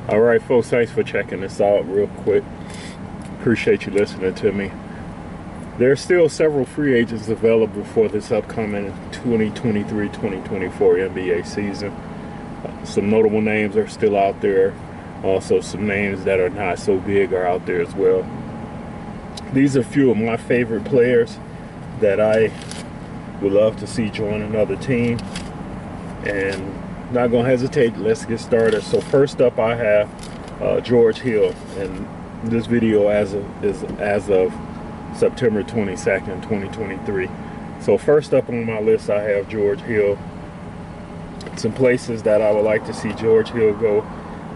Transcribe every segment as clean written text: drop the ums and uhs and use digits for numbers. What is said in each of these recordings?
All right, folks, thanks for checking this out real quick. Appreciate you listening to me. There are still several free agents available for this upcoming 2023-2024 NBA season. Some notable names are still out there. Also, some names that are not so big are out there as well. These are a few of my favorite players that I would love to see join another team. And not going to hesitate. Let's get started. So first up, I have George Hill. And this video is as of September 22nd, 2023. So first up on my list, I have George Hill. Some places that I would like to see George Hill go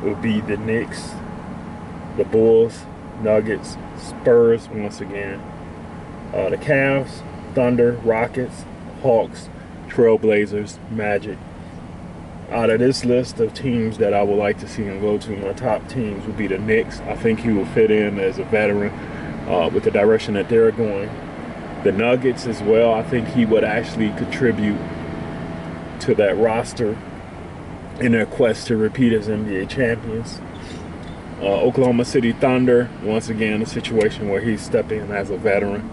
would be the Knicks, the Bulls, Nuggets, Spurs once again, the Cavs, Thunder, Rockets, Hawks, Trailblazers, Magic. Out of this list of teams that I would like to see him go to, my top teams would be the Knicks. I think he will fit in as a veteran with the direction that they're going. The Nuggets as well, I think he would actually contribute to that roster in their quest to repeat as NBA champions. Oklahoma City Thunder, once again, a situation where he's stepping in as a veteran.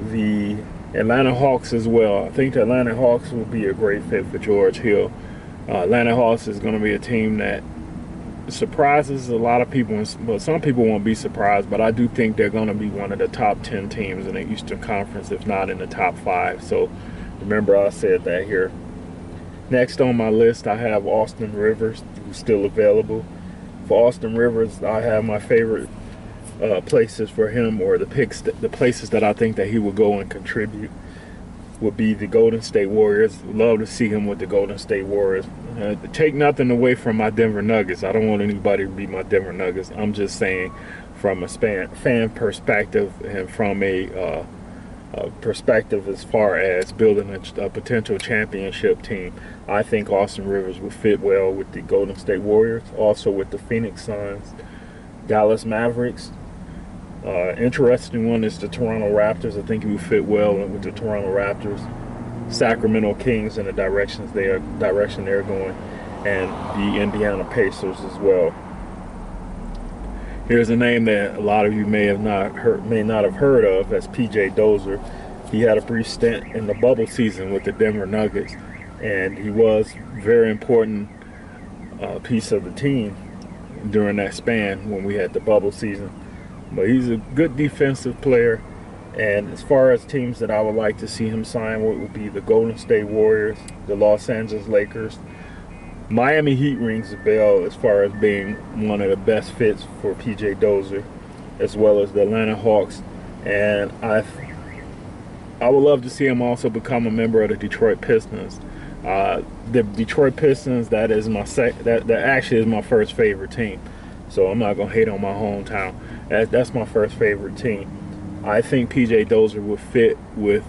The Atlanta Hawks as well. I think the Atlanta Hawks will be a great fit for George Hill. Atlanta Hawks is going to be a team that surprises a lot of people, but some people won't be surprised, but I do think they're going to be one of the top 10 teams in the Eastern Conference, if not in the top 5. So remember, I said that here. Next on my list, I have Austin Rivers, who's still available. For Austin Rivers, I have my favorite places for him, or the places that I think that he will go and contribute, would be the Golden State Warriors. Love to see him with the Golden State Warriors. Take nothing away from my Denver Nuggets. I don't want anybody to be my Denver Nuggets. I'm just saying from a fan perspective and from a perspective as far as building a potential championship team, I think Austin Rivers will fit well with the Golden State Warriors, also with the Phoenix Suns, Dallas Mavericks. Interesting one is the Toronto Raptors. I think he would fit well with the Toronto Raptors, Sacramento Kings in the direction they're going, and the Indiana Pacers as well. Here's a name that a lot of you may not have heard of. That's P.J. Dozier. He had a brief stint in the bubble season with the Denver Nuggets, and he was a very important piece of the team during that span when we had the bubble season. But he's a good defensive player, and as far as teams that I would like to see him sign would be the Golden State Warriors, the Los Angeles Lakers. Miami Heat rings a bell as far as being one of the best fits for P.J. Dozier, as well as the Atlanta Hawks. And I would love to see him also become a member of the Detroit Pistons. The Detroit Pistons, that actually is my first favorite team. So I'm not gonna hate on my hometown. That's my first favorite team. I think P.J. Dozier would fit with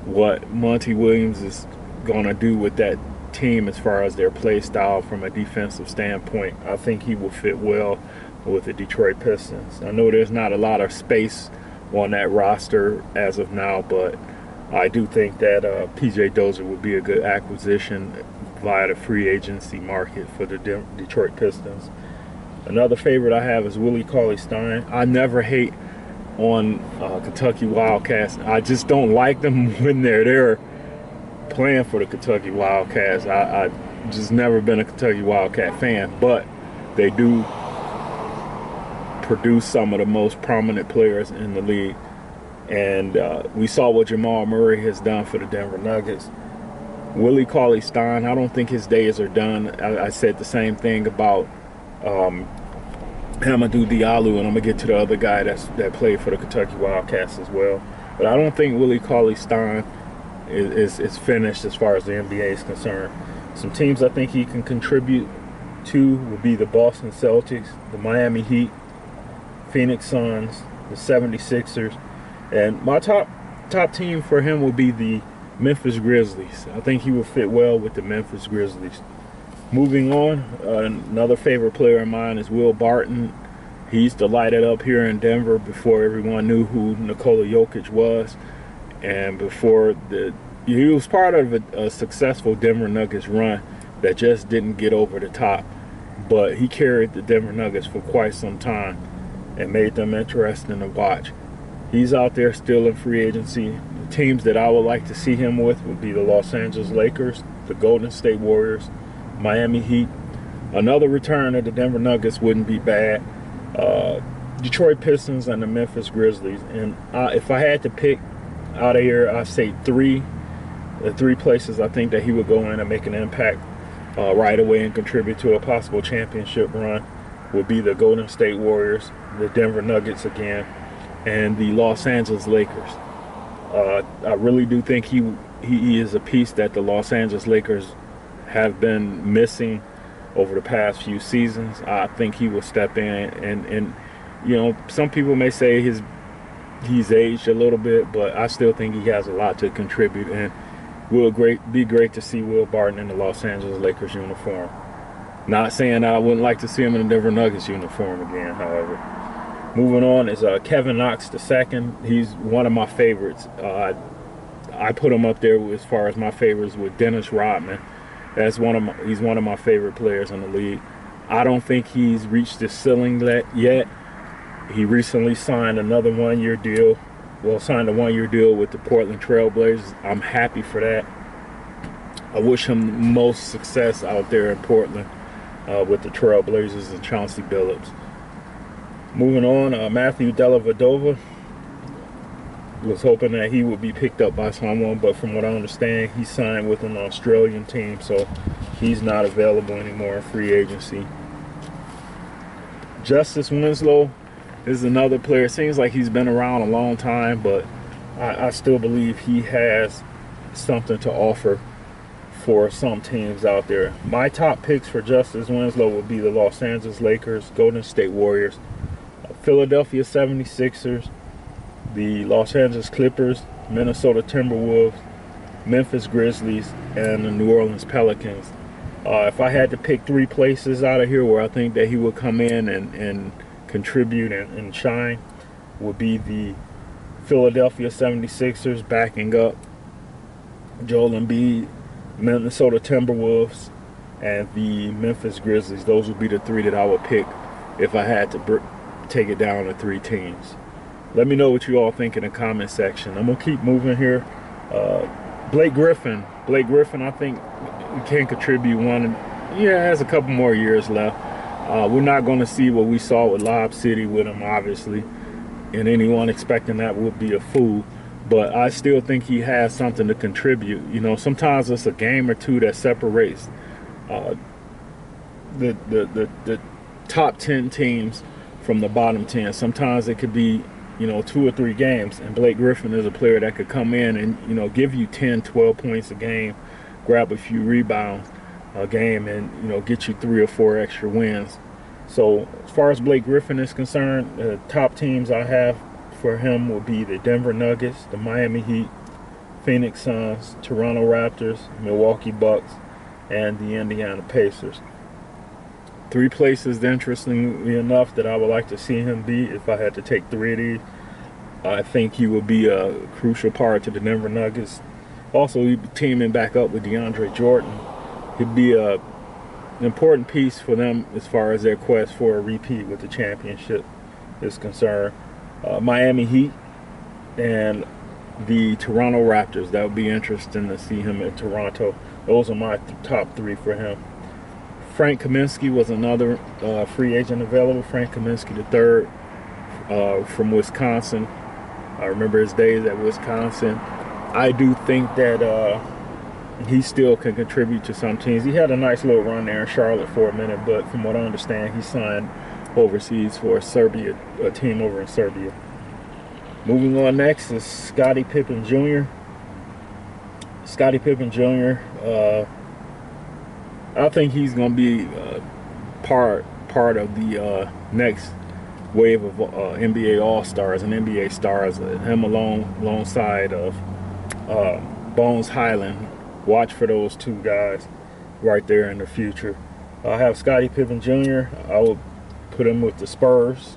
what Monty Williams is gonna do with that team as far as their play style from a defensive standpoint. I think he will fit well with the Detroit Pistons. I know there's not a lot of space on that roster as of now, but I do think that P.J. Dozier would be a good acquisition via the free agency market for the Detroit Pistons. Another favorite I have is Willie Cauley-Stein. I never hate on Kentucky Wildcats. I just don't like them when they're there playing for the Kentucky Wildcats. I just never been a Kentucky Wildcat fan, but they do produce some of the most prominent players in the league. And we saw what Jamal Murray has done for the Denver Nuggets. Willie Cauley-Stein, I don't think his days are done. I said the same thing about Hamidou Diallo, and I'm gonna get to the other guy that played for the Kentucky Wildcats as well. But I don't think Willie Cauley-Stein is finished as far as the NBA is concerned. Some teams I think he can contribute to would be the Boston Celtics, the Miami Heat, Phoenix Suns, the 76ers, and my top team for him will be the Memphis Grizzlies. I think he will fit well with the Memphis Grizzlies. Moving on, another favorite player of mine is Will Barton. He used to light it up here in Denver before everyone knew who Nikola Jokic was, and before he was part of a successful Denver Nuggets run that just didn't get over the top. but he carried the Denver Nuggets for quite some time and made them interesting to watch. He's out there still in free agency. The teams that I would like to see him with would be the Los Angeles Lakers, the Golden State Warriors, Miami Heat. Another return of the Denver Nuggets wouldn't be bad. Detroit Pistons and the Memphis Grizzlies. And if I had to pick out of here, I'd say the three places I think that he would go in and make an impact right away and contribute to a possible championship run would be the Golden State Warriors, the Denver Nuggets again, and the Los Angeles Lakers. I really do think he is a piece that the Los Angeles Lakers have been missing over the past few seasons. I think he will step in, and you know, some people may say he's aged a little bit, but I still think he has a lot to contribute, and be great to see Will Barton in the Los Angeles Lakers uniform. Not saying I wouldn't like to see him in the Denver Nuggets uniform again, however. Moving on is Kevin Knox II. He's one of my favorites. I put him up there as far as my favorites with Dennis Rodman. He's one of my favorite players in the league. I don't think he's reached the ceiling yet. He recently signed another one-year deal. Signed a one-year deal with the Portland Trail Blazers. I'm happy for that. I wish him most success out there in Portland with the Trail Blazers and Chauncey Billups. Moving on, Matthew Dellavedova. Was hoping that he would be picked up by someone, but from what I understand, he signed with an Australian team, so he's not available anymore in free agency. Justice Winslow is another player. It seems like he's been around a long time, but I still believe he has something to offer for some teams out there. My top picks for Justice Winslow would be the Los Angeles Lakers, Golden State Warriors, Philadelphia 76ers, the Los Angeles Clippers, Minnesota Timberwolves, Memphis Grizzlies, and the New Orleans Pelicans. If I had to pick three places out of here where I think that he would come in and contribute and shine, would be the Philadelphia 76ers backing up Joel Embiid, Minnesota Timberwolves, and the Memphis Grizzlies. Those would be the three that I would pick if I had to take it down to three teams. Let me know what you all think in the comment section. I'm going to keep moving here. Blake Griffin, I think can contribute one. Yeah, has a couple more years left. We're not going to see what we saw with Lob City with him, obviously. And anyone expecting that would be a fool. But I still think he has something to contribute. You know, sometimes it's a game or two that separates the top 10 teams from the bottom 10. Sometimes it could be, you know, 2 or 3 games, and Blake Griffin is a player that could come in and, you know, give you 10, 12 points a game, grab a few rebounds a game, and, you know, get you 3 or 4 extra wins. So as far as Blake Griffin is concerned, the top teams I have for him will be the Denver Nuggets, the Miami Heat, Phoenix Suns, Toronto Raptors, Milwaukee Bucks, and the Indiana Pacers. 3 places, interestingly enough, that I would like to see him be if I had to take 3 of these. I think he will be a crucial part to the Denver Nuggets. Also, he'd be teaming back up with DeAndre Jordan. He'd be an important piece for them as far as their quest for a repeat with the championship is concerned. Miami Heat and the Toronto Raptors. That would be interesting to see him in Toronto. Those are my top 3 for him. Frank Kaminsky was another free agent available. Frank Kaminsky III from Wisconsin. I remember his days at Wisconsin. I do think that he still can contribute to some teams. He had a nice little run there in Charlotte for a minute, but from what I understand, he signed overseas for Serbia, a team over in Serbia. Moving on next is Scottie Pippen Jr. Scottie Pippen Jr. I think he's going to be part of the next wave of NBA All-Stars and NBA stars. Him alongside of Bones Highland. Watch for those 2 guys right there in the future. I have Scottie Pippen Jr. I will put him with the Spurs.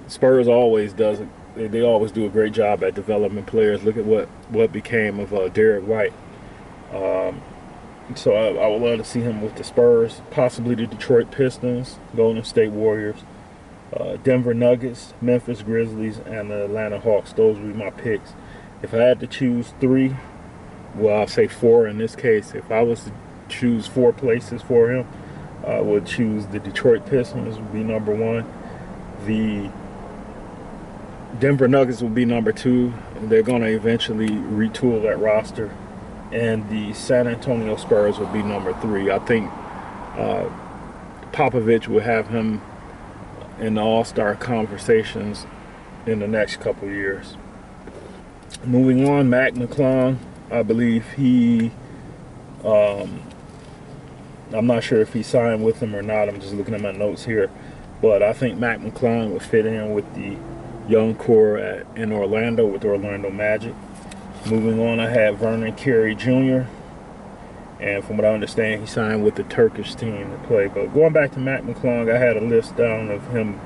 Spurs always does it. They always do a great job at developing players. Look at what became of Derek White. So I would love to see him with the Spurs, possibly the Detroit Pistons, Golden State Warriors, Denver Nuggets, Memphis Grizzlies, and the Atlanta Hawks. Those would be my picks. If I had to choose three, well, I'll say four in this case. If I was to choose four places for him, I would choose the Detroit Pistons would be number one. The Denver Nuggets will be number two. They're going to eventually retool that roster. And the San Antonio Spurs will be number three. I think Popovich will have him in the All-Star conversations in the next couple years. Moving on, Mac McClung, I believe I'm not sure if he signed with him or not. I'm just looking at my notes here. But I think Mac McClung would fit in with the young core in Orlando with Orlando Magic. Moving on, I have Vernon Carey Jr. And from what I understand, he signed with the Turkish team to play. But going back to Mac McClung, I had a list down of him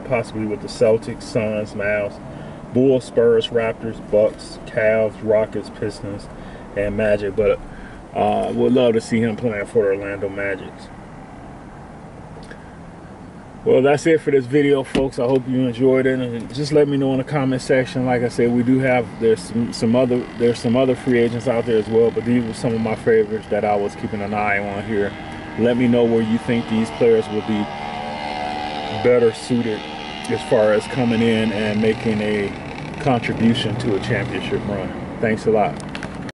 possibly with the Celtics, Suns, Mavs, Bulls, Spurs, Raptors, Bucks, Cavs, Rockets, Pistons, and Magic. But would love to see him playing for the Orlando Magic. Well, that's it for this video, folks. I hope you enjoyed it, and just let me know in the comment section. Like I said, we do have there's some other free agents out there as well, but these were some of my favorites that I was keeping an eye on here. Let me know where you think these players will be better suited as far as coming in and making a contribution to a championship run. Thanks a lot.